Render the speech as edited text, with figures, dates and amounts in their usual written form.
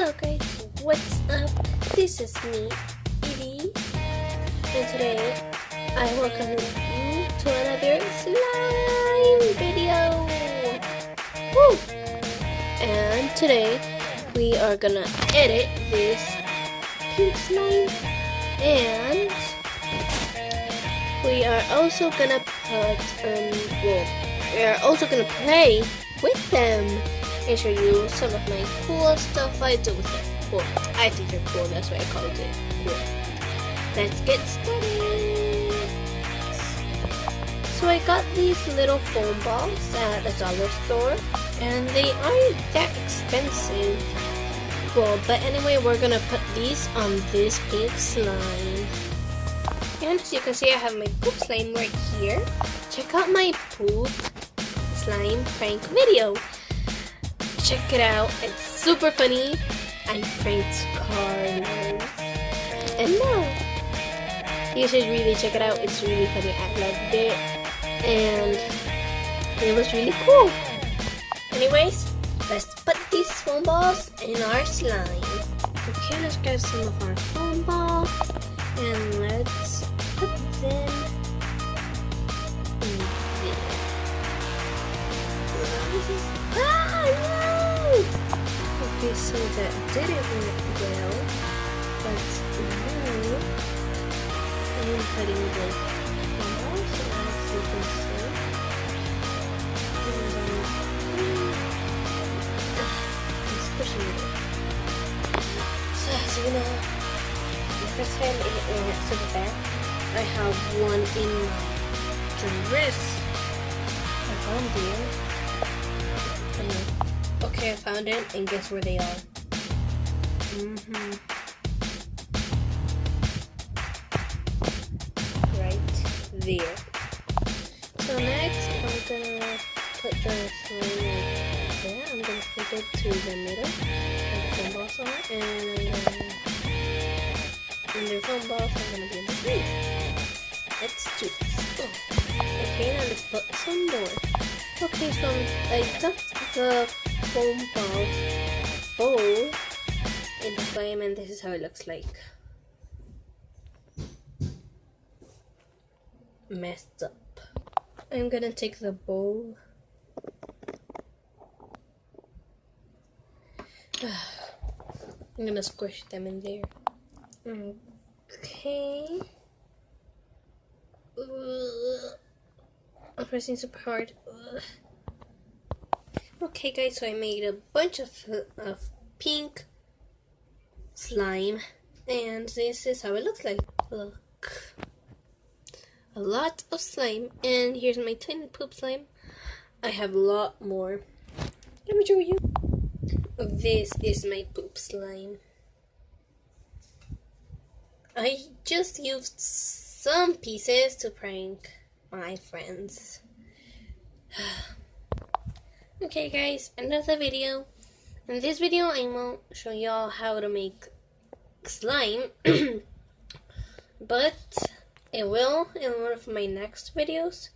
Hello guys, what's up? This is me, Evie, and today I welcome you to another slime video. Woo! And today we are gonna edit this pink slime, and we are also gonna we are also gonna play with them and show you some of my cool stuff I do with it. Well, I think they're cool, that's why I called it cool. Let's get started. So I got these little foam balls at the dollar store, and they aren't that expensive. Well, but anyway, we're gonna put these on this pink slime. And as you can see, I have my poop slime right here. Check out my poop slime prank video. Check it out, it's super funny. I pranked Carlos. And now, you should really check it out, it's really funny, I loved it. And it was really cool. Anyways, let's put these foam balls in our slime. Okay, let's get some of our foam balls. And let's put them in there. Okay, so that didn't work well, but now I'm putting the balls as you can see. I'm squishing it. So as you know, the first time it went to the back, I have one in my dress. I found it. Okay, I found it, and guess where they are? Right there. So next, I'm gonna put the slime right there. I'm gonna put it to the middle of the foam balls are, and the foam balls are gonna be in the sleeve. Let's do this. Okay, now let's put some more. Okay, so I dumped the foam ball bowl in the slime, and this is how it looks like. Messed up. I'm gonna take the bowl. I'm gonna squish them in there. Okay. I'm pressing super hard. Okay guys, so I made a bunch of pink slime, and this is how it looks like. Look, a lot of slime, and here's my tiny poop slime. I have a lot more. Let me show you. This is my poop slime. I just used some pieces to prank my friends. Okay guys, another video. In this video I won't show y'all how to make slime but it will in one of my next videos.